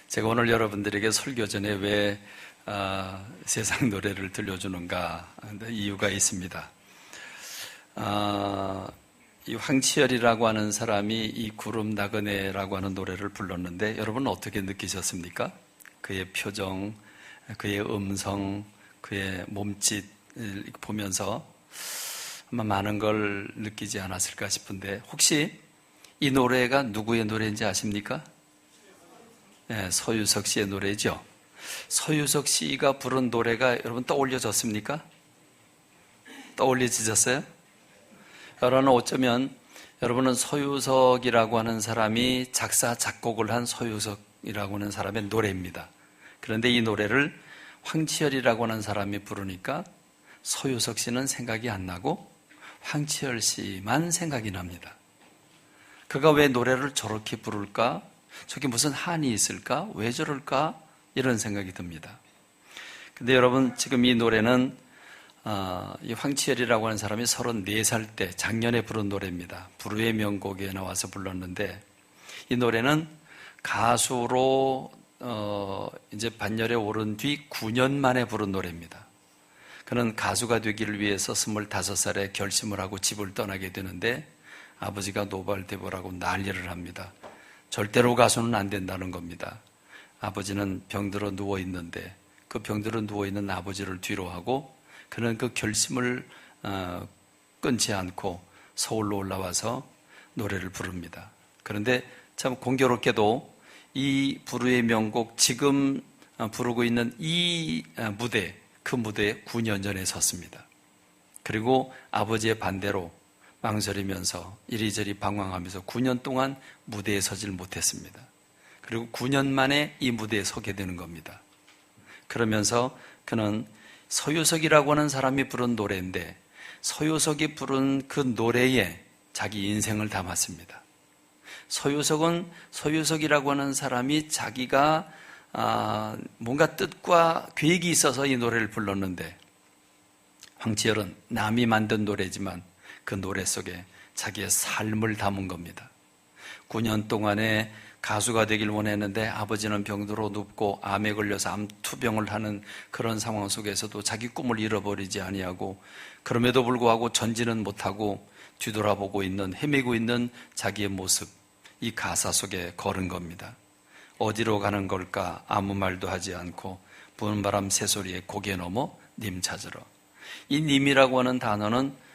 제가 오늘 여러분들에게 설교 전에 왜 세상 노래를 들려주는가 이유가 있습니다. 이 황치열이라고 하는 사람이 이 구름 나그네라고 하는 노래를 불렀는데 여러분은 어떻게 느끼셨습니까? 그의 표정, 그의 음성, 그의 몸짓 보면서 아마 많은 걸 느끼지 않았을까 싶은데 혹시 이 노래가 누구의 노래인지 아십니까? 네, 서유석 씨의 노래죠. 서유석 씨가 부른 노래가 여러분 떠올려졌습니까? 떠올려지셨어요? 여러분 어쩌면 여러분은 서유석이라고 하는 사람이 작사 작곡을 한 서유석이라고 하는 사람의 노래입니다. 그런데 이 노래를 황치열이라고 하는 사람이 부르니까 서유석 씨는 생각이 안 나고 황치열 씨만 생각이 납니다. 그가 왜 노래를 저렇게 부를까? 저게 무슨 한이 있을까? 왜 저럴까? 이런 생각이 듭니다. 근데 여러분 지금 이 노래는 이 황치열이라고 하는 사람이 34살 때 작년에 부른 노래입니다. 불후의 명곡에 나와서 불렀는데 이 노래는 가수로 이제 반열에 오른 뒤 9년 만에 부른 노래입니다. 그는 가수가 되기를 위해서 25살에 결심을 하고 집을 떠나게 되는데 아버지가 노발대보라고 난리를 합니다. 절대로 가수는 안 된다는 겁니다. 아버지는 병들어 누워있는데 그 병들어 누워있는 아버지를 뒤로 하고 그는 그 결심을 끊지 않고 서울로 올라와서 노래를 부릅니다. 그런데 참 공교롭게도 이 불후의 명곡 지금 부르고 있는 이 무대, 그 무대에 9년 전에 섰습니다. 그리고 아버지의 반대로 망설이면서 이리저리 방황하면서 9년 동안 무대에 서질 못했습니다. 그리고 9년 만에 이 무대에 서게 되는 겁니다. 그러면서 그는 서유석이라고 하는 사람이 부른 노래인데 서유석이 부른 그 노래에 자기 인생을 담았습니다. 서유석은 서유석이라고 하는 사람이 자기가 뭔가 뜻과 계획이 있어서 이 노래를 불렀는데 황치열은 남이 만든 노래지만 그 노래 속에 자기의 삶을 담은 겁니다. 9년 동안에 가수가 되길 원했는데 아버지는 병들어 눕고 암에 걸려서 암투병을 하는 그런 상황 속에서도 자기 꿈을 잃어버리지 아니하고 그럼에도 불구하고 전진은 못하고 뒤돌아보고 있는 헤매고 있는 자기의 모습 이 가사 속에 걸은 겁니다. 어디로 가는 걸까 아무 말도 하지 않고 부는 바람 새소리에 고개 넘어 님 찾으러. 이 님이라고 하는 단어는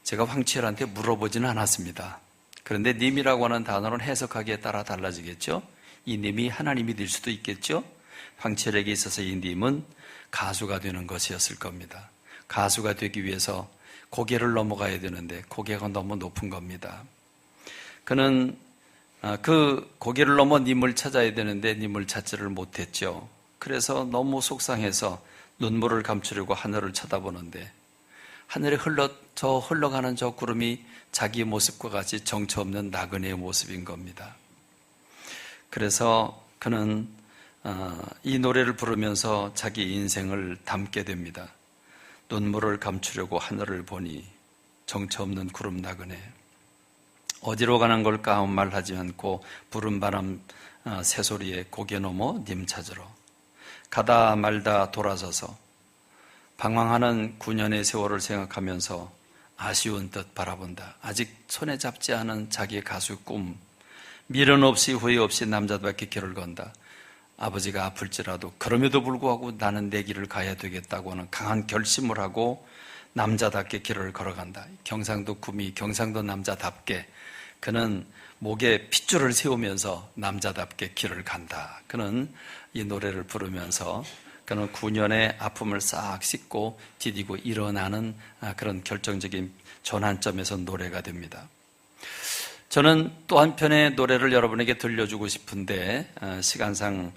제가 황치열한테 물어보지는 않았습니다. 그런데 님이라고 하는 단어는 해석하기에 따라 달라지겠죠. 이 님이 하나님이 될 수도 있겠죠. 황치열에게 있어서 이 님은 가수가 되는 것이었을 겁니다. 가수가 되기 위해서 고개를 넘어가야 되는데 고개가 너무 높은 겁니다. 그는 그 고개를 넘어 님을 찾아야 되는데 님을 찾지를 못했죠. 그래서 너무 속상해서 눈물을 감추려고 하늘을 쳐다보는데 하늘에 흘러가는 저 구름이 자기의 모습과 같이 정처 없는 나그네의 모습인 겁니다. 그래서 그는 이 노래를 부르면서 자기 인생을 담게 됩니다. 눈물을 감추려고 하늘을 보니 정처 없는 구름 나그네. 어디로 가는 걸까 아무 말 하지 않고 부른 바람 새소리에 고개 넘어 님 찾으러. 가다 말다 돌아서서 방황하는 9년의 세월을 생각하면서 아쉬운 듯 바라본다. 아직 손에 잡지 않은 자기의 가수 꿈. 미련 없이 후회 없이 남자답게 길을 건다. 아버지가 아플지라도 그럼에도 불구하고 나는 내 길을 가야 되겠다고 하는 강한 결심을 하고 남자답게 길을 걸어간다. 경상도 구미, 경상도 남자답게 그는 목에 핏줄을 세우면서 남자답게 길을 간다. 그는 이 노래를 부르면서 그는 9년의 아픔을 싹 씻고 디디고 일어나는 그런 결정적인 전환점에서 노래가 됩니다. 저는 또 한편의 노래를 여러분에게 들려주고 싶은데 시간상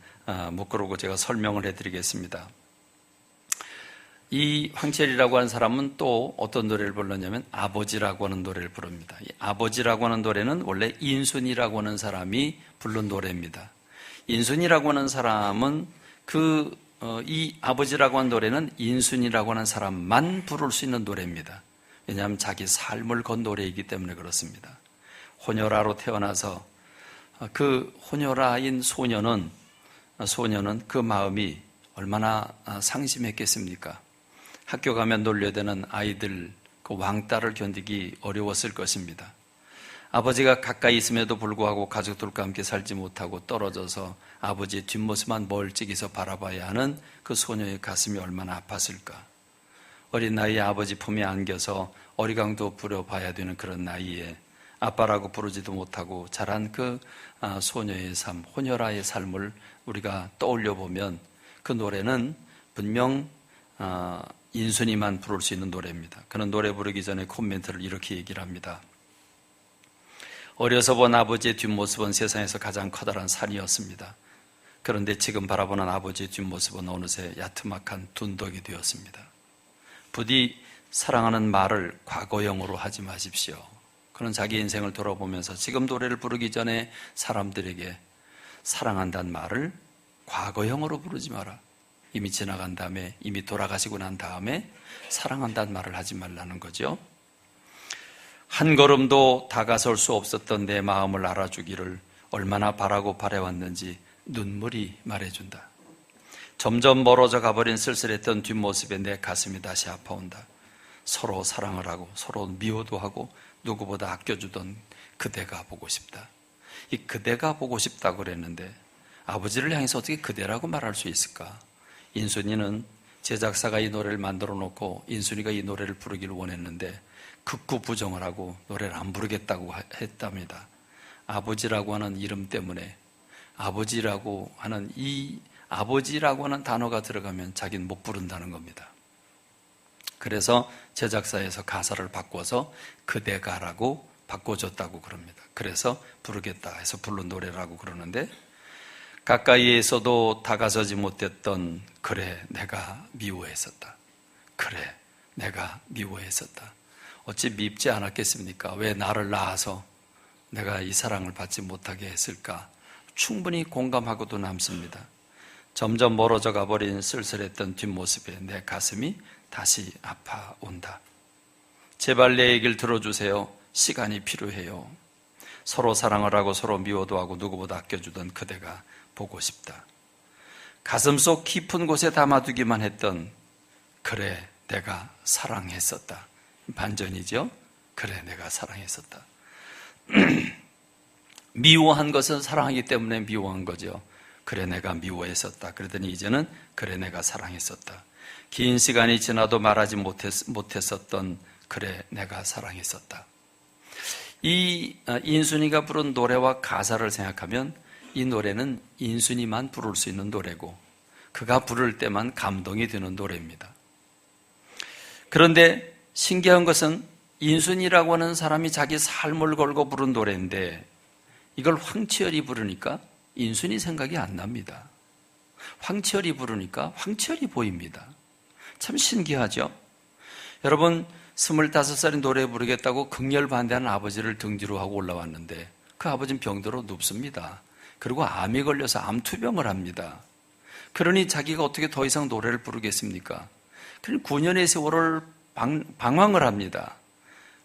못 그러고 제가 설명을 해드리겠습니다. 이 황치열이라고 하는 사람은 또 어떤 노래를 불렀냐면 아버지라고 하는 노래를 부릅니다. 이 아버지라고 하는 노래는 원래 인순이라고 하는 사람이 부른 노래입니다. 인순이라고 하는 사람은 이 아버지라고 하는 노래는 인순이라고 하는 사람만 부를 수 있는 노래입니다. 왜냐하면 자기 삶을 건 노래이기 때문에 그렇습니다. 호녀라로 태어나서 그 호녀라인 소녀는 소녀는 그 마음이 얼마나 상심했겠습니까? 학교 가면 놀려대는 아이들, 그 왕따를 견디기 어려웠을 것입니다. 아버지가 가까이 있음에도 불구하고 가족들과 함께 살지 못하고 떨어져서 아버지의 뒷모습만 멀찍이서 바라봐야 하는 그 소녀의 가슴이 얼마나 아팠을까. 어린 나이에 아버지 품에 안겨서 어리광도 부려봐야 되는 그런 나이에 아빠라고 부르지도 못하고 자란 그 소녀의 삶, 호녀라의 삶을 우리가 떠올려 보면 그 노래는 분명 인순이만 부를 수 있는 노래입니다. 그는 노래 부르기 전에 코멘트를 이렇게 얘기를 합니다. 어려서 본 아버지의 뒷모습은 세상에서 가장 커다란 산이었습니다. 그런데 지금 바라보는 아버지의 뒷모습은 어느새 야트막한 둔덕이 되었습니다. 부디 사랑하는 말을 과거형으로 하지 마십시오. 그는 자기 인생을 돌아보면서 지금 노래를 부르기 전에 사람들에게 사랑한다는 말을 과거형으로 부르지 마라. 이미 지나간 다음에, 이미 돌아가시고 난 다음에 사랑한다는 말을 하지 말라는 거죠. 한 걸음도 다가설 수 없었던 내 마음을 알아주기를 얼마나 바라고 바래왔는지 눈물이 말해준다. 점점 멀어져 가버린 쓸쓸했던 뒷모습에 내 가슴이 다시 아파온다. 서로 사랑을 하고 서로 미워도 하고 누구보다 아껴주던 그대가 보고 싶다. 이 그대가 보고 싶다고 그랬는데 아버지를 향해서 어떻게 그대라고 말할 수 있을까? 인순이는 제작사가 이 노래를 만들어 놓고 인순이가 이 노래를 부르기를 원했는데 극구 부정을 하고 노래를 안 부르겠다고 했답니다. 아버지라고 하는 이름 때문에 아버지라고 하는 단어가 들어가면 자기는 못 부른다는 겁니다. 그래서 제작사에서 가사를 바꿔서 그대가라고 바꿔줬다고 그럽니다. 그래서 부르겠다 해서 부른 노래라고 그러는데 가까이에서도 다가서지 못했던 그래 내가 미워했었다. 그래 내가 미워했었다. 어찌 밉지 않았겠습니까? 왜 나를 낳아서 내가 이 사랑을 받지 못하게 했을까? 충분히 공감하고도 남습니다. 점점 멀어져 가버린 쓸쓸했던 뒷모습에 내 가슴이 다시 아파온다. 제발 내 얘기를 들어주세요. 시간이 필요해요. 서로 사랑을 하고 서로 미워도 하고 누구보다 아껴주던 그대가 보고 싶다. 가슴속 깊은 곳에 담아두기만 했던 그래 내가 사랑했었다. 반전이죠. 그래 내가 사랑했었다. 미워한 것은 사랑하기 때문에 미워한 거죠. 그래 내가 미워했었다. 그러더니 이제는 그래 내가 사랑했었다. 긴 시간이 지나도 말하지 못했었던 그래 내가 사랑했었다. 이 인순이가 부른 노래와 가사를 생각하면 이 노래는 인순이만 부를 수 있는 노래고 그가 부를 때만 감동이 되는 노래입니다. 그런데 신기한 것은 인순이라고 하는 사람이 자기 삶을 걸고 부른 노래인데 이걸 황치열이 부르니까 인순이 생각이 안 납니다. 황치열이 부르니까 황치열이 보입니다. 참 신기하죠? 여러분 25살인 노래 부르겠다고 극렬 반대하는 아버지를 등지로 하고 올라왔는데 그 아버지는 병들어 눕습니다. 그리고 암이 걸려서 암투병을 합니다. 그러니 자기가 어떻게 더 이상 노래를 부르겠습니까? 그러니 9년의 세월을 방황을 합니다.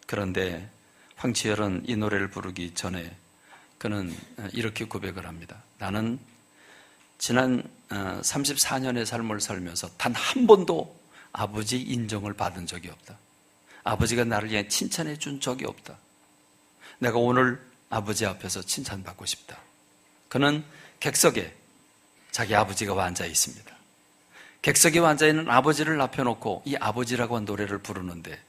그런데 황치열은 이 노래를 부르기 전에 그는 이렇게 고백을 합니다. 나는 지난 34년의 삶을 살면서 단 한 번도 아버지 인정을 받은 적이 없다. 아버지가 나를 위해 칭찬해 준 적이 없다. 내가 오늘 아버지 앞에서 칭찬받고 싶다. 그는 객석에 자기 아버지가 앉아 있습니다. 객석에 앉아 있는 아버지를 앞에 놓고 이 아버지라고 한 노래를 부르는데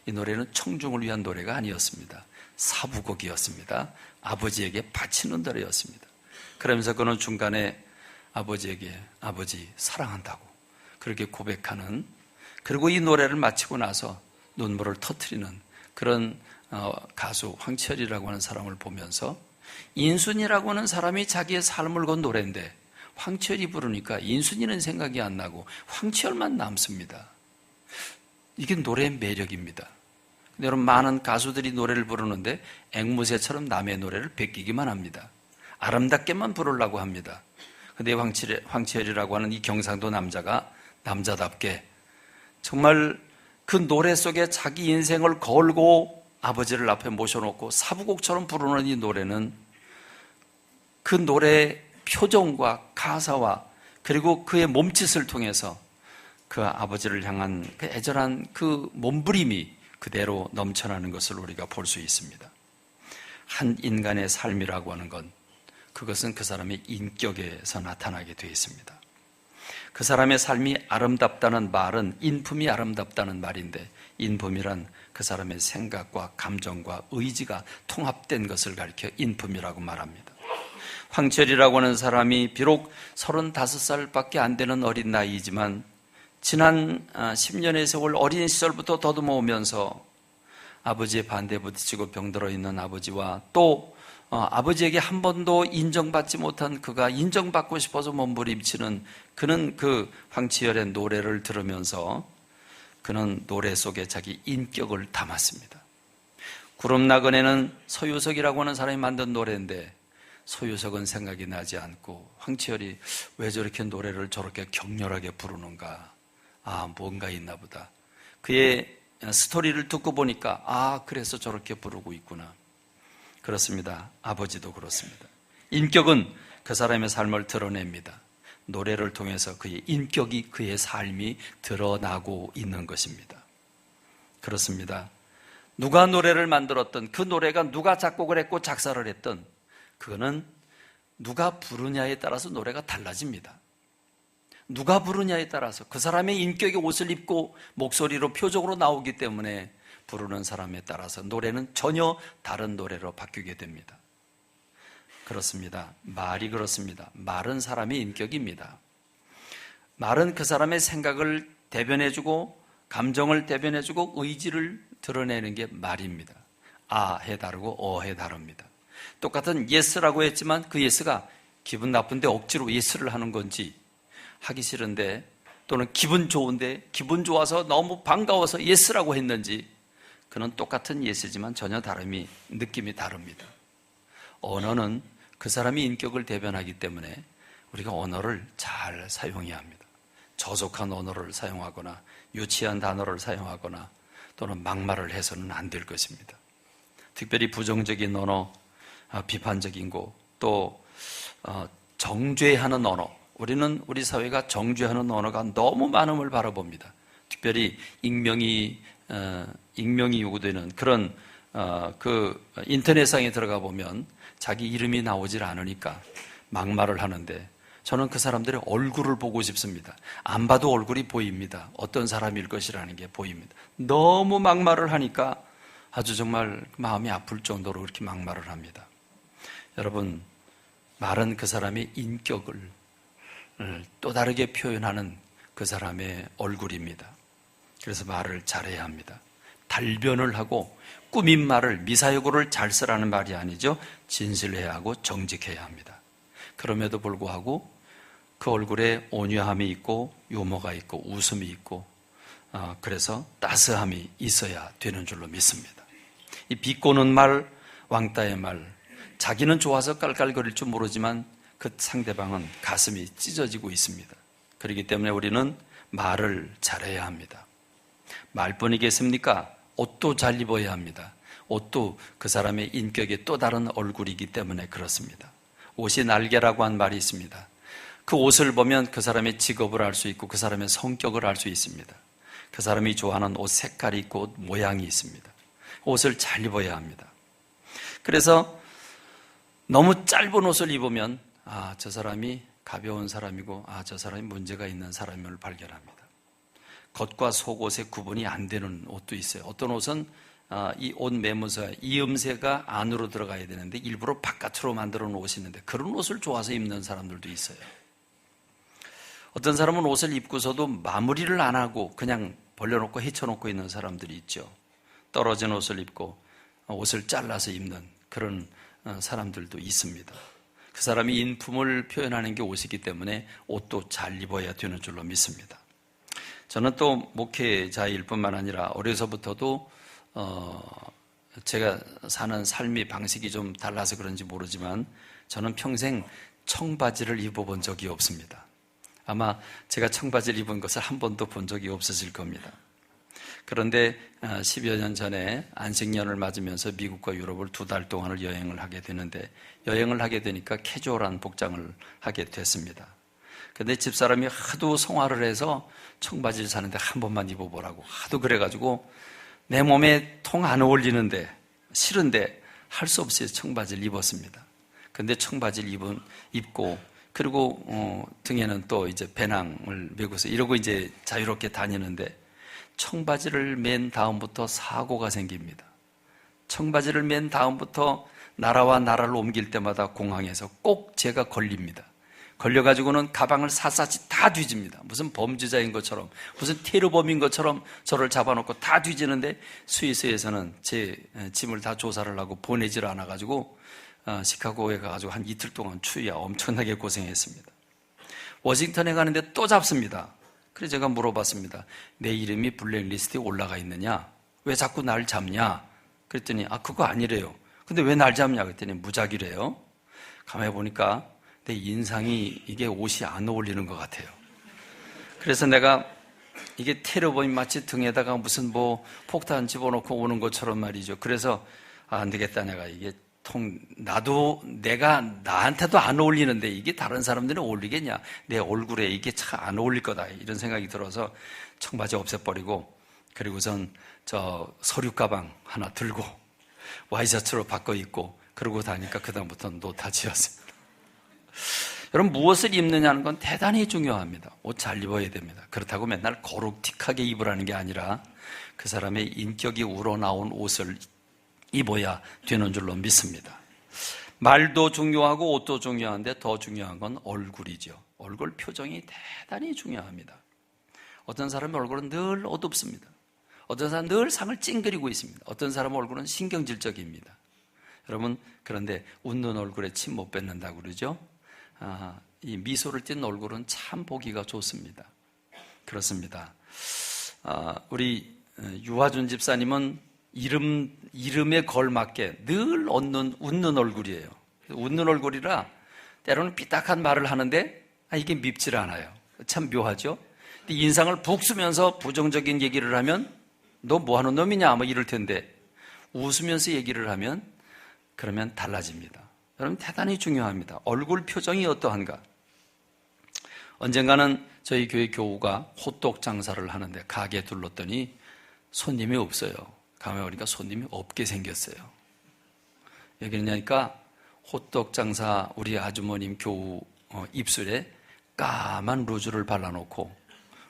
이 노래는 청중을 위한 노래가 아니었습니다. 사부곡이었습니다. 아버지에게 바치는 노래였습니다. 그러면서 그는 중간에 아버지에게 아버지 사랑한다고 그렇게 고백하는, 그리고 이 노래를 마치고 나서 눈물을 터뜨리는 그런 가수 황치열이라고 하는 사람을 보면서 인순이라고 하는 사람이 자기의 삶을 건 노래인데 황치열이 부르니까 인순이는 생각이 안 나고 황치열만 남습니다. 이게 노래의 매력입니다. 근데 여러분, 많은 가수들이 노래를 부르는데 앵무새처럼 남의 노래를 베끼기만 합니다. 아름답게만 부르려고 합니다. 근데 황치열이라고 하는 이 경상도 남자가 남자답게 정말 그 노래 속에 자기 인생을 걸고 아버지를 앞에 모셔놓고 사부곡처럼 부르는 이 노래는 그 노래의 표정과 가사와 그리고 그의 몸짓을 통해서 그 아버지를 향한 그 애절한 그 몸부림이 그대로 넘쳐나는 것을 우리가 볼 수 있습니다. 한 인간의 삶이라고 하는 건 그것은 그 사람의 인격에서 나타나게 되어 있습니다. 그 사람의 삶이 아름답다는 말은 인품이 아름답다는 말인데, 인품이란 그 사람의 생각과 감정과 의지가 통합된 것을 가리켜 인품이라고 말합니다. 황철이라고 하는 사람이 비록 35살밖에 안 되는 어린 나이이지만 지난 10년의 세월 어린 시절부터 더듬어 오면서 아버지의 반대에 부딪히고 병들어 있는 아버지와 또 아버지에게 한 번도 인정받지 못한 그가 인정받고 싶어서 몸부림치는 그는 그 황치열의 노래를 들으면서 그는 노래 속에 자기 인격을 담았습니다. 구름나그네는 서유석이라고 하는 사람이 만든 노래인데 서유석은 생각이 나지 않고 황치열이 왜 저렇게 노래를 저렇게 격렬하게 부르는가, 뭔가 있나 보다. 그의 스토리를 듣고 보니까 그래서 저렇게 부르고 있구나. 그렇습니다. 아버지도 그렇습니다. 인격은 그 사람의 삶을 드러냅니다. 노래를 통해서 그의 인격이, 그의 삶이 드러나고 있는 것입니다. 그렇습니다. 누가 노래를 만들었던, 그 노래가 누가 작곡을 했고 작사를 했던, 그거는 누가 부르냐에 따라서 노래가 달라집니다. 누가 부르냐에 따라서 그 사람의 인격의 옷을 입고 목소리로 표적으로 나오기 때문에 부르는 사람에 따라서 노래는 전혀 다른 노래로 바뀌게 됩니다. 그렇습니다. 말이 그렇습니다. 말은 사람의 인격입니다. 말은 그 사람의 생각을 대변해주고 감정을 대변해주고 의지를 드러내는 게 말입니다. 아해 다르고 어해 다릅니다. 똑같은 예스라고 했지만 그 예스가 기분 나쁜데 억지로 예스를 하는 건지, 하기 싫은데 또는 기분 좋은데 기분 좋아서 너무 반가워서 예스라고 했는지, 그는 똑같은 예스지만 전혀 느낌이 다릅니다. 언어는 그 사람의 인격을 대변하기 때문에 우리가 언어를 잘 사용해야 합니다. 저속한 언어를 사용하거나 유치한 단어를 사용하거나 또는 막말을 해서는 안 될 것입니다. 특별히 부정적인 언어, 비판적인 거, 또 정죄하는 언어, 우리 사회가 정죄하는 언어가 너무 많음을 바라봅니다. 특별히 익명이 요구되는 그런 그 인터넷상에 들어가 보면 자기 이름이 나오질 않으니까 막말을 하는데, 저는 그 사람들의 얼굴을 보고 싶습니다. 안 봐도 얼굴이 보입니다. 어떤 사람일 것이라는 게 보입니다. 너무 막말을 하니까 아주 정말 마음이 아플 정도로 그렇게 막말을 합니다. 여러분, 말은 그 사람의 인격을 또 다르게 표현하는 그 사람의 얼굴입니다. 그래서 말을 잘해야 합니다. 달변을 하고 꾸민 말을, 미사여구를 잘 쓰라는 말이 아니죠. 진실해야 하고 정직해야 합니다. 그럼에도 불구하고 그 얼굴에 온유함이 있고 유머가 있고 웃음이 있고 그래서 따스함이 있어야 되는 줄로 믿습니다. 이 비꼬는 말, 왕따의 말, 자기는 좋아서 깔깔거릴 줄 모르지만 그 상대방은 가슴이 찢어지고 있습니다. 그렇기 때문에 우리는 말을 잘해야 합니다. 말뿐이겠습니까? 옷도 잘 입어야 합니다. 옷도 그 사람의 인격의 또 다른 얼굴이기 때문에 그렇습니다. 옷이 날개라고 한 말이 있습니다. 그 옷을 보면 그 사람의 직업을 알 수 있고 그 사람의 성격을 알 수 있습니다. 그 사람이 좋아하는 옷 색깔이 있고 옷 모양이 있습니다. 옷을 잘 입어야 합니다. 그래서 너무 짧은 옷을 입으면 저 사람이 가벼운 사람이고 저 사람이 문제가 있는 사람임을 발견합니다. 겉과 속옷의 구분이 안 되는 옷도 있어요. 어떤 옷은 이 옷 매무새, 이음새가 안으로 들어가야 되는데 일부러 바깥으로 만들어 놓은 옷이 있는데 그런 옷을 좋아서 입는 사람들도 있어요. 어떤 사람은 옷을 입고서도 마무리를 안 하고 그냥 벌려놓고 헤쳐놓고 있는 사람들이 있죠. 떨어진 옷을 입고 옷을 잘라서 입는 그런 사람들도 있습니다. 그 사람이 인품을 표현하는 게 옷이기 때문에 옷도 잘 입어야 되는 줄로 믿습니다. 저는 또 목회자일 뿐만 아니라 어려서부터도 제가 사는 삶의 방식이 좀 달라서 그런지 모르지만 저는 평생 청바지를 입어본 적이 없습니다. 아마 제가 청바지를 입은 것을 한 번도 본 적이 없으실 겁니다. 그런데 10여 년 전에 안식년을 맞으면서 미국과 유럽을 2달 동안을 여행을 하게 되는데, 여행을 하게 되니까 캐주얼한 복장을 하게 됐습니다. 근데 집사람이 하도 성화를 해서 청바지를 사는데 한 번만 입어보라고 하도 그래가지고 내 몸에 통 안 어울리는데 싫은데 할 수 없이 청바지를 입었습니다. 근데 청바지를 입고 그리고 등에는 또 이제 배낭을 메고서 이러고 이제 자유롭게 다니는데, 청바지를 맨 다음부터 사고가 생깁니다. 청바지를 맨 다음부터 나라와 나라를 옮길 때마다 공항에서 꼭 제가 걸립니다. 걸려가지고는 가방을 샅샅이 다 뒤집니다. 무슨 범죄자인 것처럼, 무슨 테러범인 것처럼 저를 잡아놓고 다 뒤지는데, 스위스에서는 제 짐을 다 조사를 하고 보내질 않아가지고 시카고에 가가지고 한 이틀 동안 추위야 엄청나게 고생했습니다. 워싱턴에 가는데 또 잡습니다. 그래서 제가 물어봤습니다. 내 이름이 블랙리스트에 올라가 있느냐? 왜 자꾸 날 잡냐? 그랬더니 그거 아니래요. 근데 왜 날 잡냐? 그랬더니 무작위래요. 가만히 보니까 내 인상이 이게 옷이 안 어울리는 것 같아요. 그래서 내가 이게 테러범이 마치 등에다가 무슨 폭탄 집어넣고 오는 것처럼 말이죠. 그래서 안 되겠다, 내가 이게 나도 내가 나한테도 안 어울리는데 이게 다른 사람들은 어울리겠냐? 내 얼굴에 이게 참 안 어울릴 거다, 이런 생각이 들어서 청바지 없애버리고, 그리고선 저 서류 가방 하나 들고 와이셔츠로 바꿔 입고 그러고 다니까 그다음부터는 노타지였습니다. 여러분, 무엇을 입느냐는 건 대단히 중요합니다. 옷 잘 입어야 됩니다. 그렇다고 맨날 거룩틱하게 입으라는 게 아니라 그 사람의 인격이 우러나온 옷을 입어야 되는 줄로 믿습니다. 말도 중요하고 옷도 중요한데 더 중요한 건 얼굴이죠. 얼굴 표정이 대단히 중요합니다. 어떤 사람의 얼굴은 늘 어둡습니다. 어떤 사람은 늘 상을 찡그리고 있습니다. 어떤 사람의 얼굴은 신경질적입니다. 여러분, 그런데 웃는 얼굴에 침 못 뱉는다고 그러죠? 이 미소를 띤 얼굴은 참 보기가 좋습니다. 그렇습니다. 우리 유화준 집사님은 이름에 걸맞게 늘 웃는 얼굴이에요. 웃는 얼굴이라 때로는 삐딱한 말을 하는데 이게 밉질 않아요. 참 묘하죠? 인상을 푹 쓰면서 부정적인 얘기를 하면 너 뭐하는 놈이냐 이럴 텐데, 웃으면서 얘기를 하면 그러면 달라집니다. 여러분, 대단히 중요합니다. 얼굴 표정이 어떠한가? 언젠가는 저희 교회 교우가 호떡 장사를 하는데 가게에 둘렀더니 손님이 없어요. 가만히 보니까 손님이 없게 생겼어요. 왜 그러냐니까 호떡 장사 우리 아주머님 교우 입술에 까만 루즈를 발라놓고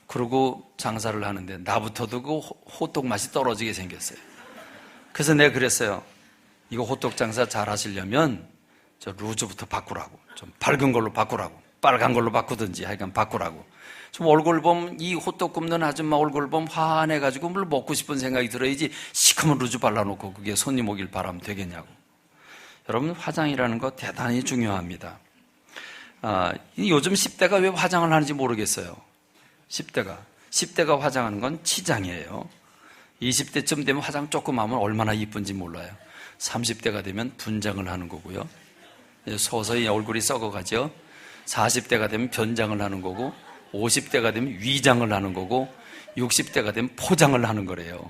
그러고 장사를 하는데 나부터도 그 호떡 맛이 떨어지게 생겼어요. 그래서 내가 그랬어요. 이거 호떡 장사 잘 하시려면 저 루즈부터 바꾸라고, 좀 밝은 걸로 바꾸라고, 빨간 걸로 바꾸든지 하여간 바꾸라고. 좀 얼굴 보면, 이 호떡 굽는 아줌마 얼굴 보면 화내가지고 뭘 먹고 싶은 생각이 들어야지 시커먼 루즈 발라놓고 그게 손님 오길 바라면 되겠냐고. 여러분, 화장이라는 거 대단히 중요합니다. 요즘 10대가 왜 화장을 하는지 모르겠어요. 10대가 화장하는 건 치장이에요. 20대쯤 되면 화장 조금 하면 얼마나 이쁜지 몰라요. 30대가 되면 분장을 하는 거고요. 서서히 얼굴이 썩어가죠. 40대가 되면 변장을 하는 거고, 50대가 되면 위장을 하는 거고, 60대가 되면 포장을 하는 거래요.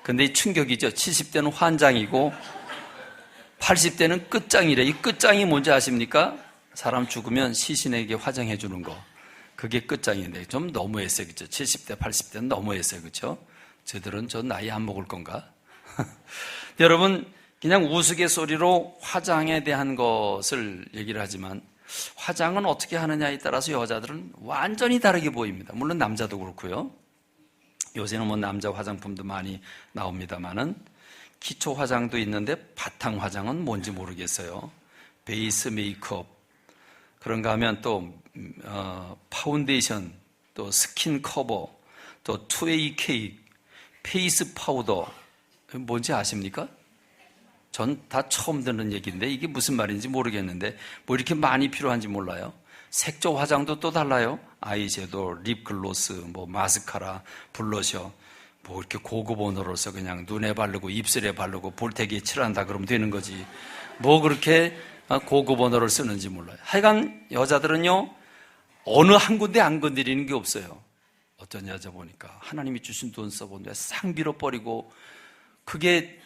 근데 이 충격이죠. 70대는 환장이고 80대는 끝장이래. 이 끝장이 뭔지 아십니까? 사람 죽으면 시신에게 화장해 주는 거. 그게 끝장인데 좀 너무했어요. 그렇죠? 70대, 80대는 너무했어요. 그렇죠? 저들은 저 나이 안 먹을 건가? 여러분, 그냥 우스갯소리로 화장에 대한 것을 얘기를 하지만 화장은 어떻게 하느냐에 따라서 여자들은 완전히 다르게 보입니다. 물론 남자도 그렇고요. 요새는 뭐 남자 화장품도 많이 나옵니다만은 기초 화장도 있는데 바탕 화장은 뭔지 모르겠어요. 베이스 메이크업, 그런가 하면 또 파운데이션, 또 스킨 커버, 또 2A 케이크, 페이스 파우더, 뭔지 아십니까? 전 다 처음 듣는 얘기인데 이게 무슨 말인지 모르겠는데 뭐 이렇게 많이 필요한지 몰라요. 색조 화장도 또 달라요. 아이섀도우, 립글로스, 뭐 마스카라, 블러셔, 뭐 이렇게 고급 언어로서 그냥 눈에 바르고 입술에 바르고 볼테기에 칠한다 그러면 되는 거지. 뭐 그렇게 고급 언어를 쓰는지 몰라요. 하여간 여자들은요 어느 한 군데 안 건드리는 게 없어요. 어떤 여자 보니까 하나님이 주신 돈 써본데 쌍비로 버리고 그게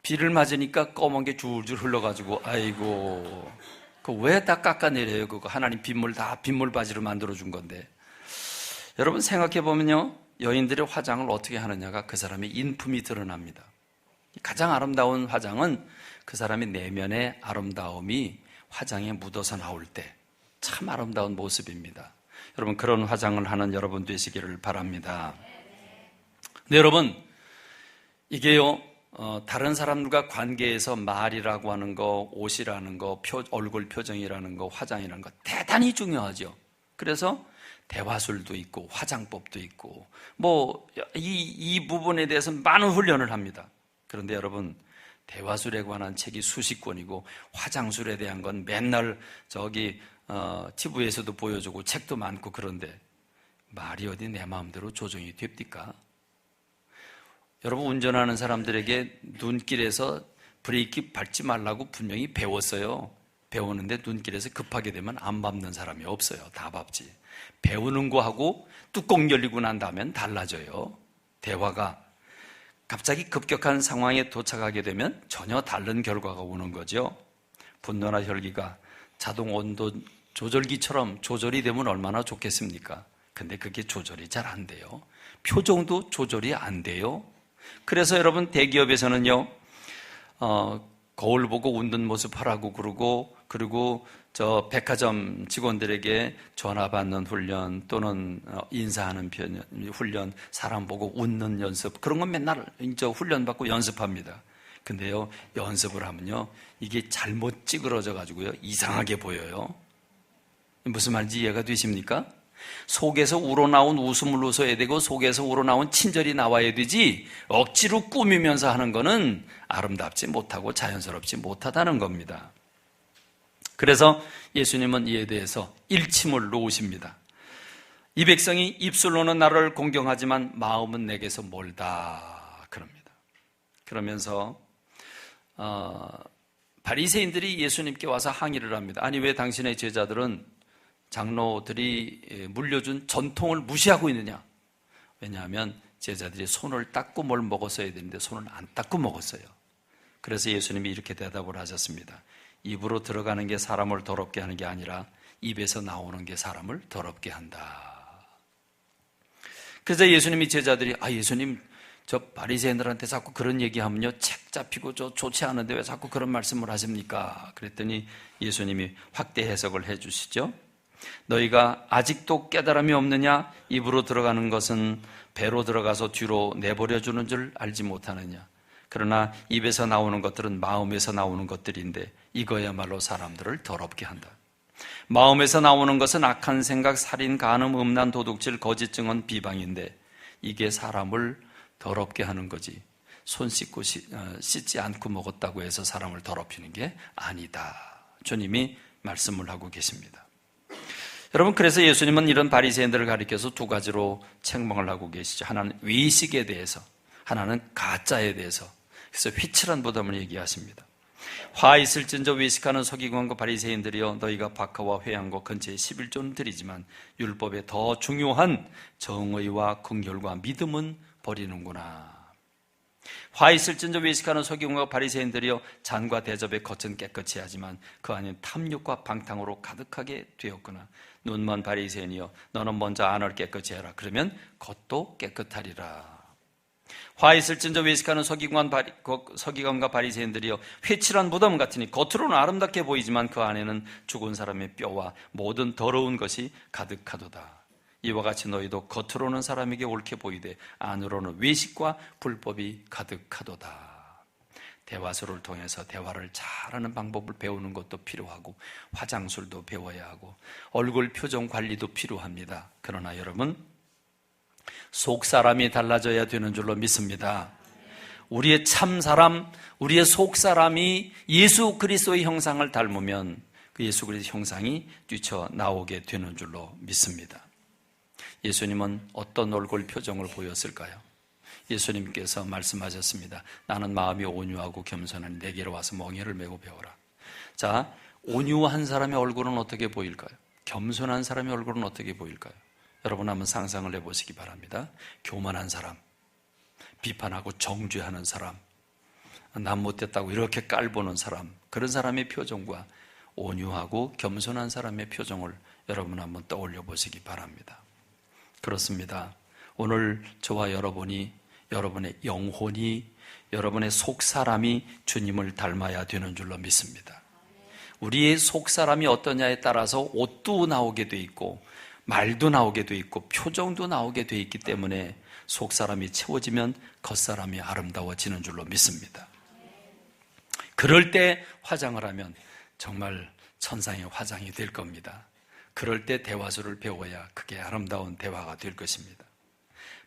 비를 맞으니까 검은 게 줄줄 흘러가지고 아이고 그 왜 다 깎아내려요? 그거 하나님 빗물 다 빗물 바지로 만들어준 건데. 여러분 생각해 보면요, 여인들의 화장을 어떻게 하느냐가 그 사람의 인품이 드러납니다. 가장 아름다운 화장은 그 사람의 내면의 아름다움이 화장에 묻어서 나올 때 참 아름다운 모습입니다. 여러분 그런 화장을 하는 여러분 되시기를 바랍니다. 네, 여러분 이게요 다른 사람들과 관계에서 말이라고 하는 거, 옷이라는 거, 얼굴 표정이라는 거, 화장이라는 거 대단히 중요하죠. 그래서 대화술도 있고 화장법도 있고 이 부분에 대해서 많은 훈련을 합니다. 그런데 여러분 대화술에 관한 책이 수십 권이고 화장술에 대한 건 맨날 TV에서도 보여주고 책도 많고 그런데 말이 어디 내 마음대로 조정이 됩니까? 여러분 운전하는 사람들에게 눈길에서 브레이크 밟지 말라고 분명히 배웠어요. 배우는데 눈길에서 급하게 되면 안 밟는 사람이 없어요. 다 밟지. 배우는 거하고 뚜껑 열리고 난 다음엔 달라져요. 대화가 갑자기 급격한 상황에 도착하게 되면 전혀 다른 결과가 오는 거죠. 분노나 혈기가 자동 온도 조절기처럼 조절이 되면 얼마나 좋겠습니까? 근데 그게 조절이 잘 안 돼요. 표정도 조절이 안 돼요. 그래서 여러분 대기업에서는요 거울 보고 웃는 모습 하라고 그러고, 그리고 저 백화점 직원들에게 전화 받는 훈련 또는 인사하는 훈련, 사람 보고 웃는 연습, 그런 건 맨날 훈련 받고 연습합니다. 근데요 연습을 하면요 이게 잘못 찌그러져 가지고요 이상하게 보여요. 무슨 말인지 이해가 되십니까? 속에서 우러나온 웃음을 웃어야 되고 속에서 우러나온 친절이 나와야 되지 억지로 꾸미면서 하는 거는 아름답지 못하고 자연스럽지 못하다는 겁니다. 그래서 예수님은 이에 대해서 일침을 놓으십니다. 이 백성이 입술로는 나를 공경하지만 마음은 내게서 멀다 그럽니다. 그러면서 바리새인들이 예수님께 와서 항의를 합니다. 아니 왜 당신의 제자들은 장로들이 물려준 전통을 무시하고 있느냐? 왜냐하면 제자들이 손을 닦고 뭘 먹었어야 되는데 손을 안 닦고 먹었어요. 그래서 예수님이 이렇게 대답을 하셨습니다. 입으로 들어가는 게 사람을 더럽게 하는 게 아니라 입에서 나오는 게 사람을 더럽게 한다. 그래서 예수님이 제자들이 예수님 저 바리새인들한테 자꾸 그런 얘기하면요 책 잡히고 저 좋지 않은데 왜 자꾸 그런 말씀을 하십니까? 그랬더니 예수님이 확대 해석을 해 주시죠. 너희가 아직도 깨달음이 없느냐? 입으로 들어가는 것은 배로 들어가서 뒤로 내버려 주는 줄 알지 못하느냐? 그러나 입에서 나오는 것들은 마음에서 나오는 것들인데 이거야말로 사람들을 더럽게 한다. 마음에서 나오는 것은 악한 생각, 살인, 간음, 음란, 도둑질, 거짓 증언, 비방인데 이게 사람을 더럽게 하는 거지. 손 씻고 씻지 않고 먹었다고 해서 사람을 더럽히는 게 아니다. 주님이 말씀을 하고 계십니다. 여러분 그래서 예수님은 이런 바리새인들을 가리켜서 두 가지로 책망을 하고 계시죠. 하나는 외식에 대해서, 하나는 가짜에 대해서. 그래서 휘칠한 보담을 얘기하십니다. 화 있을진저 외식하는 서기관과 바리새인들이여 너희가 박하와 회양과 근처에 11조는 드리지만 율법에 더 중요한 정의와 긍휼과 믿음은 버리는구나. 화 있을진저 외식하는 서기관과 바리새인들이여 잔과 대접에 겉은 깨끗이 하지만 그 안엔 탐욕과 방탕으로 가득하게 되었구나. 눈먼 바리새인이여 너는 먼저 안을 깨끗이 해라. 그러면 겉도 깨끗하리라. 화 있을진저 외식하는 서기관과 바리새인들이여 회칠한 무덤 같으니 겉으로는 아름답게 보이지만 그 안에는 죽은 사람의 뼈와 모든 더러운 것이 가득하도다. 이와 같이 너희도 겉으로는 사람에게 옳게 보이되 안으로는 외식과 불법이 가득하도다. 대화술을 통해서 대화를 잘하는 방법을 배우는 것도 필요하고 화장술도 배워야 하고 얼굴 표정 관리도 필요합니다. 그러나 여러분 속 사람이 달라져야 되는 줄로 믿습니다. 우리의 참 사람, 우리의 속 사람이 예수 그리스도의 형상을 닮으면 그 예수 그리스도의 형상이 뛰쳐나오게 되는 줄로 믿습니다. 예수님은 어떤 얼굴 표정을 보였을까요? 예수님께서 말씀하셨습니다. 나는 마음이 온유하고 겸손하니 내게로 와서 멍에를 메고 배워라. 자, 온유한 사람의 얼굴은 어떻게 보일까요? 겸손한 사람의 얼굴은 어떻게 보일까요? 여러분 한번 상상을 해보시기 바랍니다. 교만한 사람, 비판하고 정죄하는 사람, 난 못됐다고 이렇게 깔보는 사람, 그런 사람의 표정과 온유하고 겸손한 사람의 표정을 여러분 한번 떠올려 보시기 바랍니다. 그렇습니다. 오늘 저와 여러분이, 여러분의 영혼이, 여러분의 속사람이 주님을 닮아야 되는 줄로 믿습니다. 우리의 속사람이 어떠냐에 따라서 옷도 나오게 돼 있고 말도 나오게 돼 있고 표정도 나오게 돼 있기 때문에 속사람이 채워지면 겉사람이 아름다워지는 줄로 믿습니다. 그럴 때 화장을 하면 정말 천상의 화장이 될 겁니다. 그럴 때 대화술을 배워야 그게 아름다운 대화가 될 것입니다.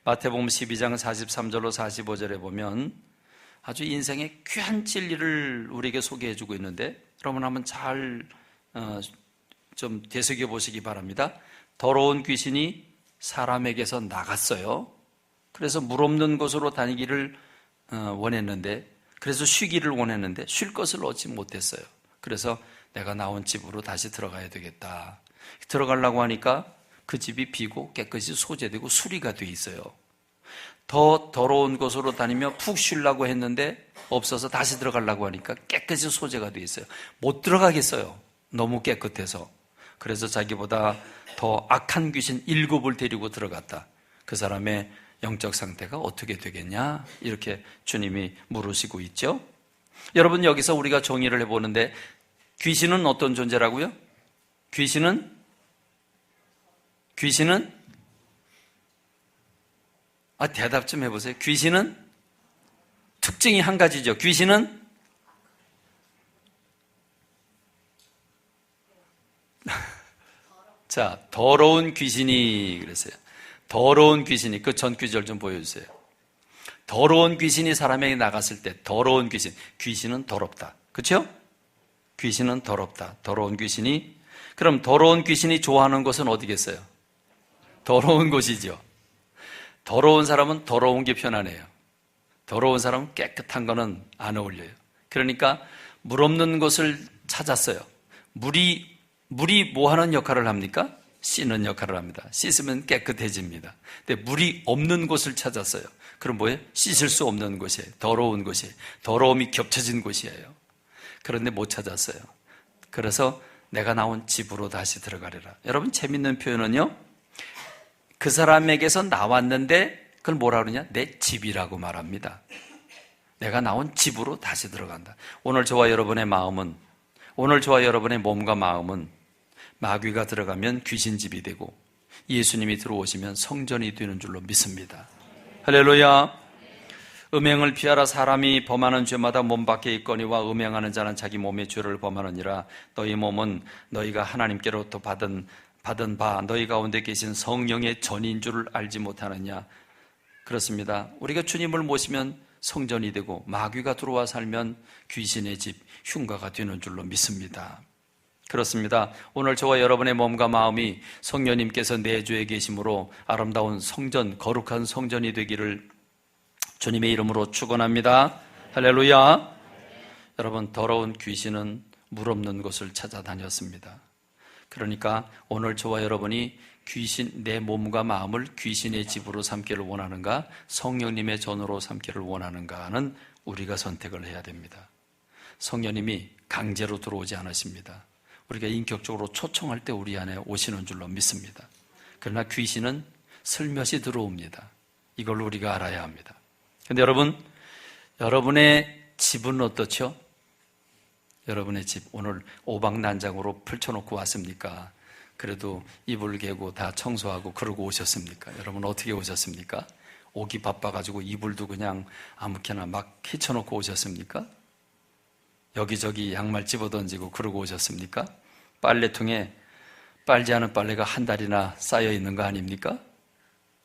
마태복음 12장 43절로 45절에 보면 아주 인생의 귀한 진리를 우리에게 소개해 주고 있는데 여러분 한번 잘 좀 되새겨 보시기 바랍니다. 더러운 귀신이 사람에게서 나갔어요. 그래서 물 없는 곳으로 다니기를 원했는데, 그래서 쉬기를 원했는데 쉴 것을 얻지 못했어요. 그래서 내가 나온 집으로 다시 들어가야 되겠다. 들어가려고 하니까 그 집이 비고 깨끗이 소재되고 수리가 돼 있어요. 더 더러운 곳으로 다니며 푹 쉬려고 했는데 없어서 다시 들어가려고 하니까 깨끗이 소재가 돼 있어요. 못 들어가겠어요. 너무 깨끗해서. 그래서 자기보다 더 악한 귀신 7을 데리고 들어갔다. 그 사람의 영적 상태가 어떻게 되겠냐? 이렇게 주님이 물으시고 있죠. 여러분, 여기서 우리가 정의를 해보는데 귀신은 어떤 존재라고요? 귀신은 대답 좀 해보세요. 귀신은 특징이 한 가지죠. 귀신은 자, 더러운 귀신이 그랬어요. 더러운 귀신이, 그 전 구절 좀 보여주세요. 더러운 귀신이 사람에게 나갔을 때 더러운 귀신은 더럽다. 그렇죠? 귀신은 더럽다. 더러운 귀신이. 그럼 더러운 귀신이 좋아하는 곳은 어디겠어요? 더러운 곳이죠. 더러운 사람은 더러운 게 편안해요. 더러운 사람은 깨끗한 거는 안 어울려요. 그러니까 물 없는 곳을 찾았어요. 물이 뭐 하는 역할을 합니까? 씻는 역할을 합니다. 씻으면 깨끗해집니다. 근데 물이 없는 곳을 찾았어요. 그럼 뭐예요? 씻을 수 없는 곳이에요. 더러운 곳이에요. 더러움이 겹쳐진 곳이에요. 그런데 못 찾았어요. 그래서 내가 나온 집으로 다시 들어가리라. 여러분, 재밌는 표현은요, 그 사람에게서 나왔는데 그걸 뭐라 그러냐? 내 집이라고 말합니다. 내가 나온 집으로 다시 들어간다. 오늘 저와 여러분의 마음은, 오늘 저와 여러분의 몸과 마음은 마귀가 들어가면 귀신집이 되고 예수님이 들어오시면 성전이 되는 줄로 믿습니다. 할렐루야. 음행을 피하라. 사람이 범하는 죄마다 몸 밖에 있거니와 음행하는 자는 자기 몸의 죄를 범하느니라. 너희 몸은 너희가 하나님께로부터 받은 바 너희 가운데 계신 성령의 전인 줄을 알지 못하느냐. 그렇습니다. 우리가 주님을 모시면 성전이 되고 마귀가 들어와 살면 귀신의 집, 흉가가 되는 줄로 믿습니다. 그렇습니다. 오늘 저와 여러분의 몸과 마음이 성령님께서 내주에 계심으로 아름다운 성전, 거룩한 성전이 되기를 주님의 이름으로 축원합니다. 할렐루야. 여러분, 더러운 귀신은 물 없는 곳을 찾아다녔습니다. 그러니까 오늘 저와 여러분이 내 몸과 마음을 귀신의 집으로 삼기를 원하는가, 성령님의 전으로 삼기를 원하는가는 우리가 선택을 해야 됩니다. 성령님이 강제로 들어오지 않으십니다. 우리가 인격적으로 초청할 때 우리 안에 오시는 줄로 믿습니다. 그러나 귀신은 슬며시 들어옵니다. 이걸 우리가 알아야 합니다. 그런데 여러분, 여러분의 집은 어떻죠? 여러분의 집 오늘 오방난장으로 펼쳐놓고 왔습니까? 그래도 이불 개고 다 청소하고 그러고 오셨습니까? 여러분 어떻게 오셨습니까? 오기 바빠가지고 이불도 그냥 아무렇게나 막 헤쳐놓고 오셨습니까? 여기저기 양말 집어던지고 그러고 오셨습니까? 빨래통에 빨지 않은 빨래가 한 달이나 쌓여 있는 거 아닙니까?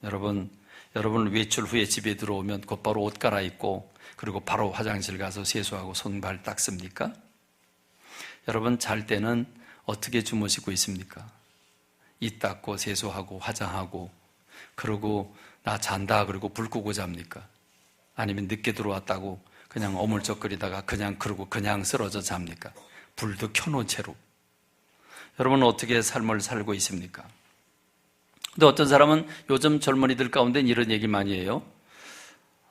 여러분 외출 후에 집에 들어오면 곧바로 옷 갈아입고 그리고 바로 화장실 가서 세수하고 손발 닦습니까? 여러분 잘 때는 어떻게 주무시고 있습니까? 이 닦고 세수하고 화장하고 그러고 나 잔다 그러고 불 끄고 잡니까? 아니면 늦게 들어왔다고 그냥 어물쩍거리다가 그러고 그냥 쓰러져 잡니까? 불도 켜놓은 채로. 여러분은 어떻게 삶을 살고 있습니까? 근데 어떤 사람은 요즘 젊은이들 가운데는 이런 얘기 많이 해요.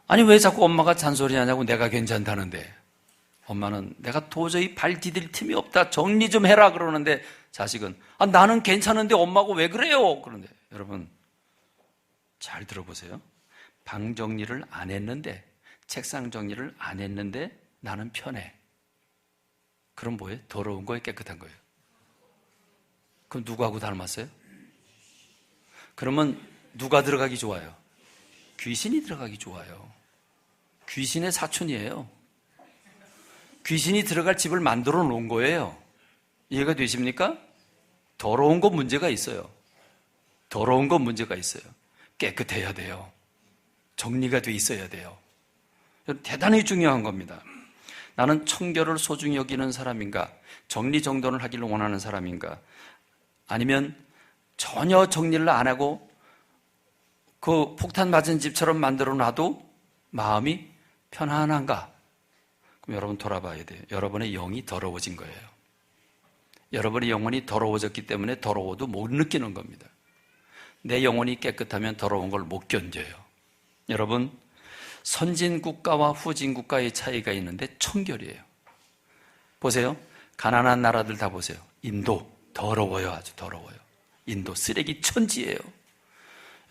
아니 왜 자꾸 엄마가 잔소리하냐고, 내가 괜찮다는데. 엄마는 내가 도저히 발 디딜 틈이 없다, 정리 좀 해라 그러는데, 자식은 나는 괜찮은데 엄마가 왜 그래요? 그런데 여러분 잘 들어보세요. 방 정리를 안 했는데, 책상 정리를 안 했는데 나는 편해. 그럼 뭐예요? 더러운 거예요? 깨끗한 거예요? 그럼 누구하고 닮았어요? 그러면 누가 들어가기 좋아요? 귀신이 들어가기 좋아요. 귀신의 사촌이에요. 귀신이 들어갈 집을 만들어 놓은 거예요. 이해가 되십니까? 더러운 건 문제가 있어요. 더러운 건 문제가 있어요. 깨끗해야 돼요. 정리가 돼 있어야 돼요. 대단히 중요한 겁니다. 나는 청결을 소중히 여기는 사람인가? 정리정돈을 하기를 원하는 사람인가? 아니면 전혀 정리를 안 하고 그 폭탄 맞은 집처럼 만들어 놔도 마음이 편안한가? 그럼 여러분 돌아봐야 돼요. 여러분의 영이 더러워진 거예요. 여러분의 영혼이 더러워졌기 때문에 더러워도 못 느끼는 겁니다. 내 영혼이 깨끗하면 더러운 걸 못 견뎌요. 여러분, 선진 국가와 후진 국가의 차이가 있는데 청결이에요. 보세요. 가난한 나라들 다 보세요. 인도 더러워요. 아주 더러워요. 인도 쓰레기 천지예요.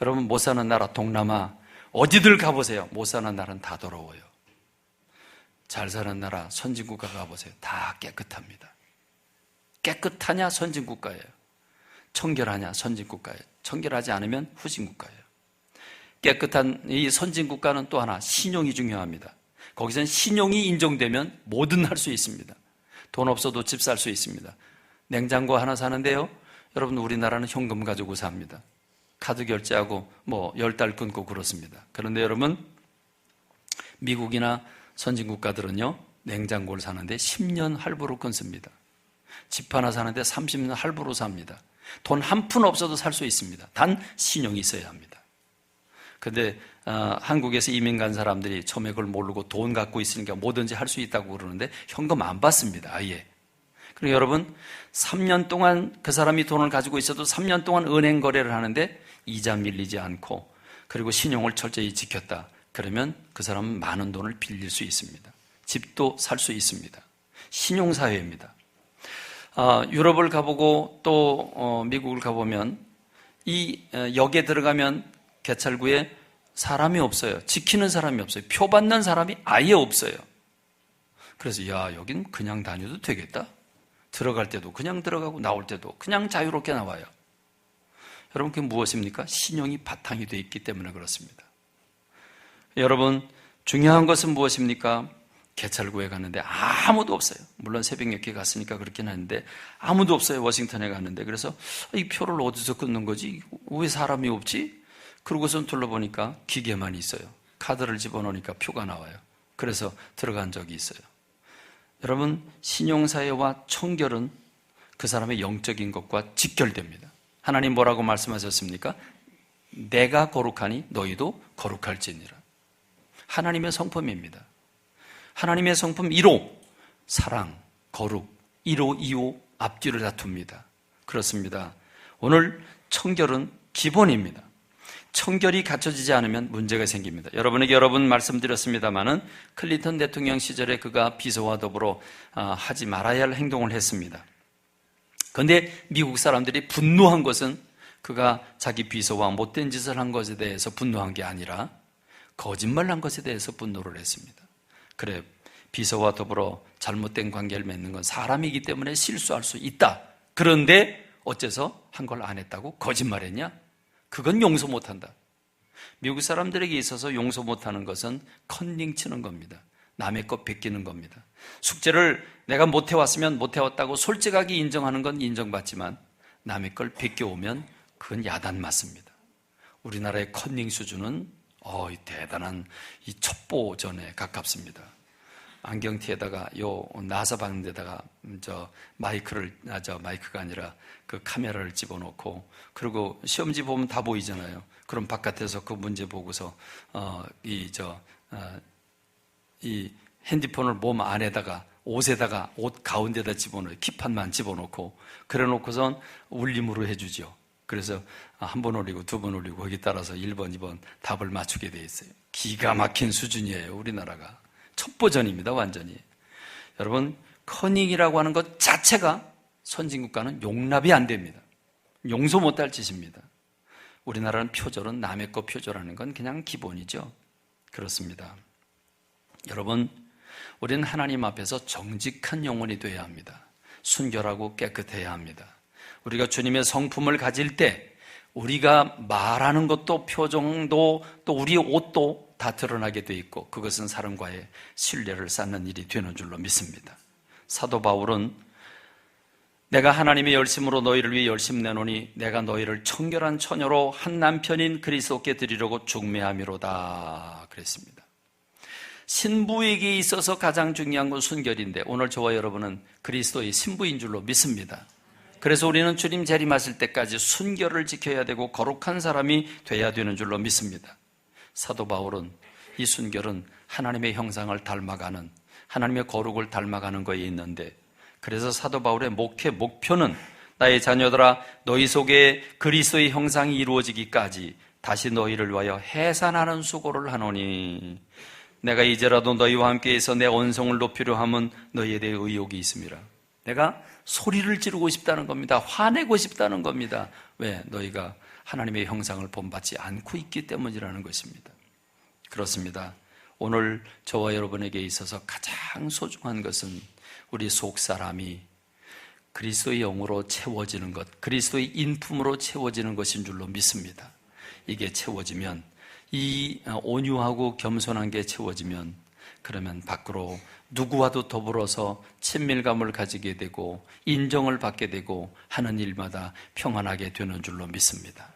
여러분 못 사는 나라 동남아 어디들 가보세요. 못 사는 나라는 다 더러워요. 잘 사는 나라 선진국가 가보세요. 다 깨끗합니다. 깨끗하냐 선진국가예요. 청결하냐 선진국가예요. 청결하지 않으면 후진국가예요. 깨끗한 이 선진국가는 또 하나 신용이 중요합니다. 거기서는 신용이 인정되면 뭐든 할 수 있습니다. 돈 없어도 집 살 수 있습니다. 냉장고 하나 사는데요, 여러분 우리나라는 현금 가지고 삽니다. 카드 결제하고 10달 끊고 그렇습니다. 그런데 여러분 미국이나 선진국가들은요 냉장고를 사는데 10년 할부로 끊습니다. 집 하나 사는데 30년 할부로 삽니다. 돈 한 푼 없어도 살 수 있습니다. 단 신용이 있어야 합니다. 근데 한국에서 이민 간 사람들이 처음에 그걸 모르고 돈 갖고 있으니까 뭐든지 할 수 있다고 그러는데 현금 안 받습니다. 아예. 그리고 여러분 3년 동안 그 사람이 돈을 가지고 있어도 3년 동안 은행 거래를 하는데 이자 밀리지 않고 그리고 신용을 철저히 지켰다. 그러면 그 사람은 많은 돈을 빌릴 수 있습니다. 집도 살 수 있습니다. 신용사회입니다. 유럽을 가보고 또 미국을 가보면 이 역에 들어가면 개찰구에 사람이 없어요. 지키는 사람이 없어요. 표 받는 사람이 아예 없어요. 그래서 여긴 그냥 다녀도 되겠다. 들어갈 때도 그냥 들어가고 나올 때도 그냥 자유롭게 나와요. 여러분 그게 무엇입니까? 신용이 바탕이 되어 있기 때문에 그렇습니다. 여러분 중요한 것은 무엇입니까? 개찰구에 갔는데 아무도 없어요. 물론 새벽 늦게 갔으니까 그렇긴 한데 아무도 없어요. 워싱턴에 갔는데. 그래서 이 표를 어디서 끊는 거지? 왜 사람이 없지? 그러고선 둘러보니까 기계만 있어요. 카드를 집어넣으니까 표가 나와요. 그래서 들어간 적이 있어요. 여러분 신용사회와 청결은 그 사람의 영적인 것과 직결됩니다. 하나님 뭐라고 말씀하셨습니까? 내가 거룩하니 너희도 거룩할지니라. 하나님의 성품입니다. 하나님의 성품 1호 사랑, 거룩, 1호, 2호 앞뒤를 다툽니다. 그렇습니다. 오늘 청결은 기본입니다. 청결이 갖춰지지 않으면 문제가 생깁니다. 여러분에게 여러 번 말씀드렸습니다마는 클린턴 대통령 시절에 그가 비서와 더불어 하지 말아야 할 행동을 했습니다. 그런데 미국 사람들이 분노한 것은 그가 자기 비서와 못된 짓을 한 것에 대해서 분노한 게 아니라 거짓말한 것에 대해서 분노를 했습니다. 그래, 비서와 더불어 잘못된 관계를 맺는 건 사람이기 때문에 실수할 수 있다. 그런데 어째서 한 걸 안 했다고 거짓말했냐? 그건 용서 못한다. 미국 사람들에게 있어서 용서 못하는 것은 컨닝 치는 겁니다. 남의 것 베끼는 겁니다. 숙제를 내가 못해왔으면 못해왔다고 솔직하게 인정하는 건 인정받지만 남의 걸 베껴오면 그건 야단 맞습니다. 우리나라의 컨닝 수준은 대단한 이 첩보전에 가깝습니다. 안경티에다가 나사 박는 데다가 마이크가 아니라 그 카메라를 집어넣고 그리고 시험지 보면 다 보이잖아요. 그럼 바깥에서 그 문제 보고서 이 핸드폰을 몸 안에다가 옷 가운데다 집어넣어요. 기판만 집어넣고 그래 놓고선 울림으로 해주죠. 그래서 한 번 올리고 두 번 올리고 거기 따라서 1번, 2번 답을 맞추게 돼 있어요. 기가 막힌 수준이에요, 우리나라가. 첫 버전입니다, 완전히. 여러분, 커닝이라고 하는 것 자체가 선진국가는 용납이 안 됩니다. 용서 못할 짓입니다. 우리나라는 표절은 남의 거 표절하는 건 그냥 기본이죠. 그렇습니다. 여러분, 우리는 하나님 앞에서 정직한 영혼이 되어야 합니다. 순결하고 깨끗해야 합니다. 우리가 주님의 성품을 가질 때 우리가 말하는 것도 표정도 또 우리의 옷도 다 드러나게 돼 있고, 그것은 사람과의 신뢰를 쌓는 일이 되는 줄로 믿습니다. 사도 바울은 내가 하나님의 열심으로 너희를 위해 열심 내노니 내가 너희를 청결한 처녀로 한 남편인 그리스도께 드리려고 중매함이로다 그랬습니다. 신부에게 있어서 가장 중요한 건 순결인데, 오늘 저와 여러분은 그리스도의 신부인 줄로 믿습니다. 그래서 우리는 주님 재림하실 때까지 순결을 지켜야 되고 거룩한 사람이 돼야 되는 줄로 믿습니다. 사도 바울은 이 순결은 하나님의 형상을 닮아가는, 하나님의 거룩을 닮아가는 거에 있는데, 그래서 사도 바울의 목표는 나의 자녀들아 너희 속에 그리스도의 형상이 이루어지기까지 다시 너희를 위하여 해산하는 수고를 하노니 내가 이제라도 너희와 함께 있어 내 언성을 높이려 함은 너희에 대해 의욕이 있음이라. 내가 소리를 지르고 싶다는 겁니다. 화내고 싶다는 겁니다. 왜? 너희가 하나님의 형상을 본받지 않고 있기 때문이라는 것입니다. 그렇습니다. 오늘 저와 여러분에게 있어서 가장 소중한 것은 우리 속사람이 그리스도의 영으로 채워지는 것, 그리스도의 인품으로 채워지는 것인 줄로 믿습니다. 이게 채워지면, 이 온유하고 겸손한 게 채워지면, 그러면 밖으로 누구와도 더불어서 친밀감을 가지게 되고 인정을 받게 되고 하는 일마다 평안하게 되는 줄로 믿습니다.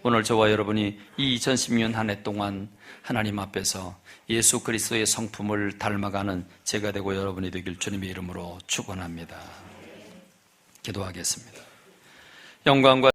오늘 저와 여러분이 이 2016년 한 해 동안 하나님 앞에서 예수 그리스도의 성품을 닮아가는 제가 되고 여러분이 되길 주님의 이름으로 축원합니다. 기도하겠습니다. 영광과